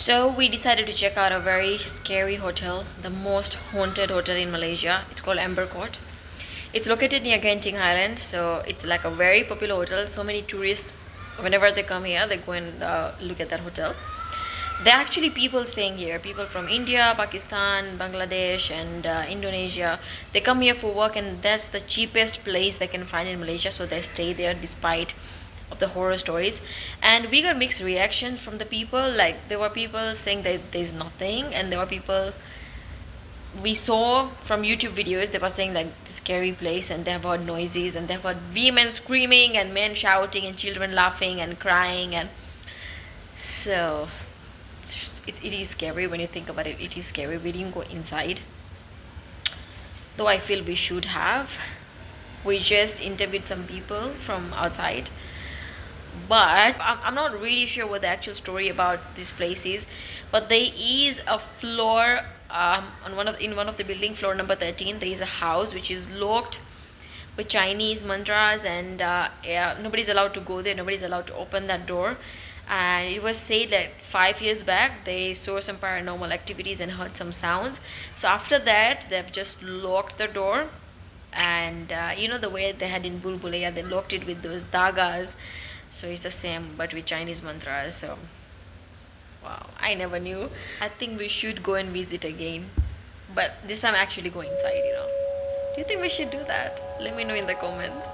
So we decided to check out a very scary hotel, the most haunted hotel in Malaysia. It's called Amber Court. It's located near Genting Island, so it's like a very popular hotel. So many tourists, whenever they come here, they go and look at that hotel. There are actually people staying here, people from India, Pakistan, Bangladesh, and Indonesia. They come here for work, and that's the cheapest place they can find in Malaysia, so they stay there despite of the horror stories. And we got mixed reactions from the people. Like, there were people saying that there's nothing, and there were people we saw from YouTube videos, they were saying like the scary place, and they have heard noises, and they have heard women screaming and men shouting and children laughing and crying. And so it is scary when you think about it. It is scary. We didn't go inside, though I feel we should have. We just interviewed some people from outside, but I'm not really sure what the actual story about this place is. But there is a floor in one of the building, floor number 13, there is a house which is locked with Chinese mantras, and yeah, nobody's allowed to go there, nobody's allowed to open that door. And it was said that 5 years back they saw some paranormal activities and heard some sounds. So after that they've just locked the door, and you know the way they had in Bulbulaya, they locked it with those dagas. So it's the same but with Chinese mantras. So wow, I never knew. I think we should go and visit again, but this time actually go inside, you know. Do you think we should do that? Let me know in the comments.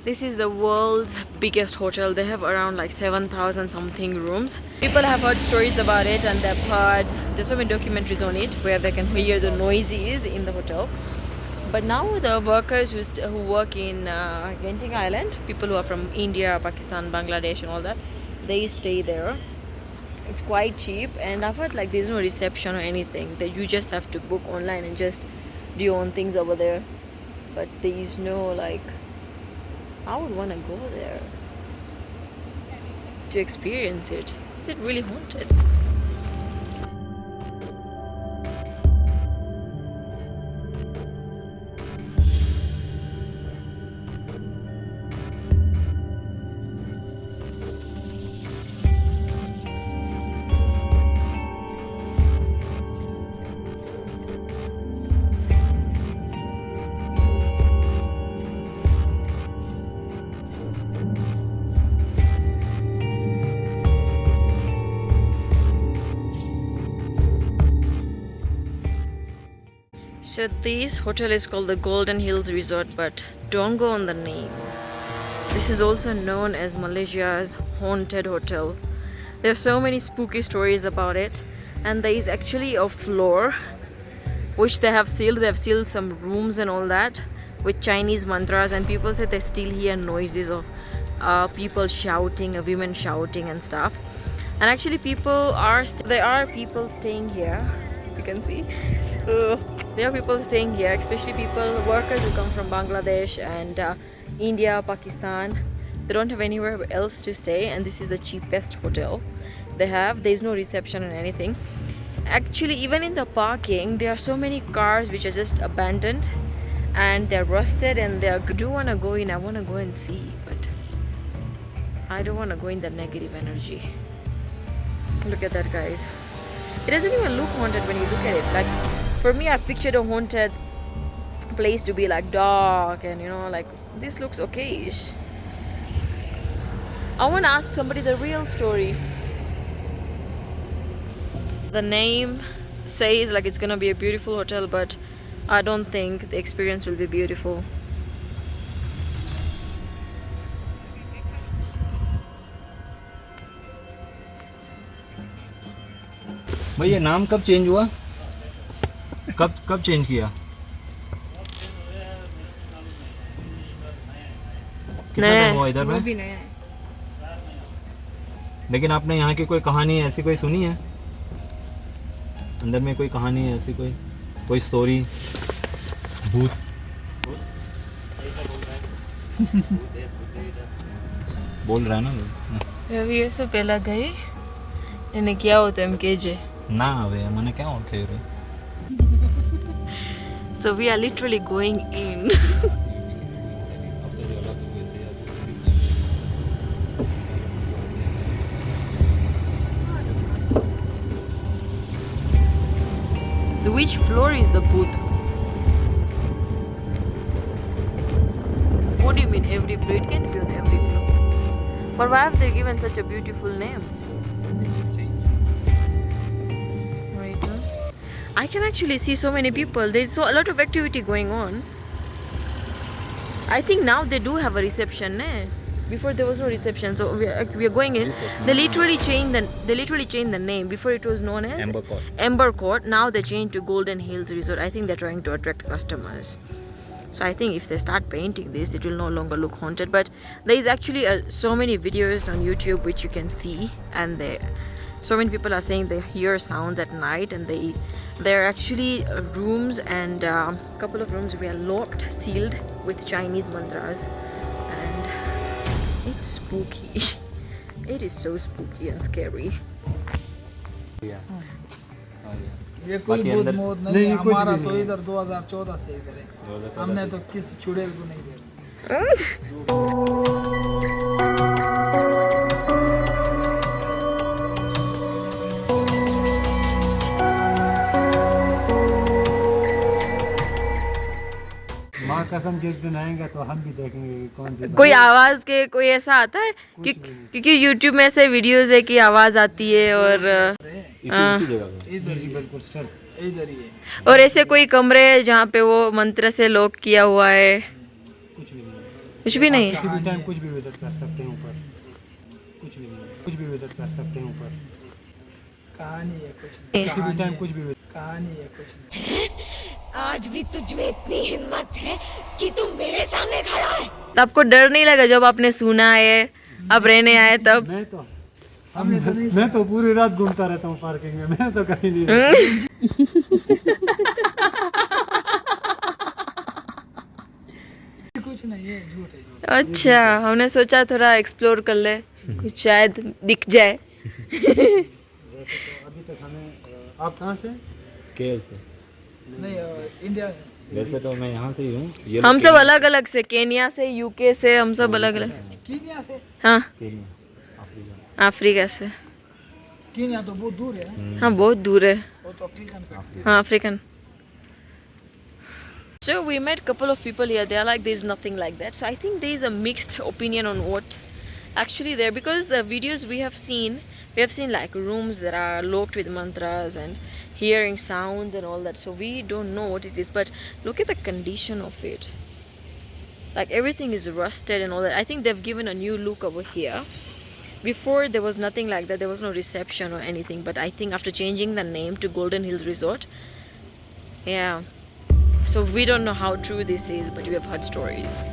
This is the world's biggest hotel. They have around like 7,000 something rooms. People have heard stories about it, and they've heard, there's so many documentaries on it where they can hear the noises in the hotel. But now the workers who work in Genting Island, people who are from India, Pakistan, Bangladesh and all that, they stay there. It's quite cheap, and I've heard like there's no reception or anything, that you just have to book online and just do your own things over there. But there is no like, I would want to go there to experience it. Is it really haunted? So this hotel is called the Golden Hills Resort, but don't go on the name. This is also known as Malaysia's Haunted Hotel. There are so many spooky stories about it, and there is actually a floor which they have sealed. They have sealed some rooms and all that with Chinese mantras, and people say they still hear noises of people shouting, women shouting and stuff. And actually there are people staying here, you can see. There are people staying here, especially workers who come from Bangladesh and India, Pakistan. They don't have anywhere else to stay, and this is the cheapest hotel they have. There's no reception or anything. Actually, even in the parking, there are so many cars which are just abandoned, and they're rusted, and I do want to go in. I want to go and see, but I don't want to go in the negative energy. Look at that, guys. It doesn't even look haunted when you look at it. Like, for me, I've pictured a haunted place to be like dark, and you know, like this looks okayish. I want to ask somebody the real story. The name says like it's gonna be a beautiful hotel, but I don't think the experience will be beautiful. भैया नाम कब change हुआ? कब change किया? कितना time हुआ इधर में? लेकिन आपने यहाँ की कोई कहानी ऐसी कोई सुनी है? अंदर में कोई कहानी है ऐसी, कोई स्टोरी? भूत? बोल रहा है ना. रवि से पहला गई એને ક્યાં હોતો એમ કહેજે. ના હવે મને ક્યાં ઓળખે રે. So we are literally going in. Which floor is the booth? What do you mean every floor? It can't be on every floor. But why have they given such a beautiful name? Wait, I can actually see so many people. There's a lot of activity going on. I think now they do have a reception, eh? Before there was no reception, so we are going in. They literally changed the name. Before it was known as Amber Court. Now they changed to Golden Hills Resort. I think they're trying to attract customers. So I think if they start painting this, it will no longer look haunted. But there is actually so many videos on YouTube which you can see, and so many people are saying they hear sounds at night, and there are actually rooms, and a couple of rooms were locked, sealed with Chinese mantras, and it's spooky. It is so spooky and scary. ये कोई भूत मौत नहीं है, हमारा तो इधर 2014 से इधर है, हमने तो किसी चुड़ैल को नहीं देखा. माँ कसम जिस दिन आएंगे तो हम भी देखेंगे कि कौन सी कोई आवाज के कोई ऐसा आता है क्योंकि YouTube में ऐसे वीडियोस है कि आवाज आती है और इधर ही बिल्कुल स्टक इधर ही है. और ऐसे कोई कमरे है जहाँ पे वो मंत्र से लॉक किया हुआ है? कुछ भी नहीं. किसी भी टाइम कुछ भी विजिट कर सकते हैं ऊपर, कुछ भी नहीं, कुछ भी विजिट कर सकते हैं ऊपर. कहानी है कुछ नहीं, किसी भी टाइम कुछ भी कहानी है कुछ नहीं. आज भी तुझ में इतनी हिम्मत है कि तू मेरे सामने खड़ा है. तो आपको डर नहीं लगा जब आपने सुना है, अब रहने आए तब? मैं तो पूरी रात घूमता रहता हूँ पार्किंग में, मैं तो कहीं नहीं. कुछ नहीं है, झूठ है. अच्छा, हमने सोचा थोड़ा एक्सप्लोर कर ले, कुछ शायद दिख जाए. अभी तक हमें. आप कहाँ से? केएल से. नहीं इंडिया. वैसे तो मैं यहाँ से ही हूँ. हम सब अलग अलग से, केन्या से, यूके से, हम सब अलग अलग. कीनिया से. हाँ, अफ्रीका. अफ्रीका से. कीनिया तो बहुत दूर है. हाँ, बहुत दूर है. वो तो अफ्रीकन का. हाँ, African. So we met couple of people here. They are like, there's nothing like that. So I think there is a mixed opinion on what's actually there, because the videos we have seen like rooms that are locked with mantras and hearing sounds and all that. So we don't know what it is, but look at the condition of it. Like everything is rusted and all that. I think they've given a new look over here. Before there was nothing like that. There was no reception or anything. But I think after changing the name to Golden Hills Resort, yeah. So we don't know how true this is, but we have heard stories.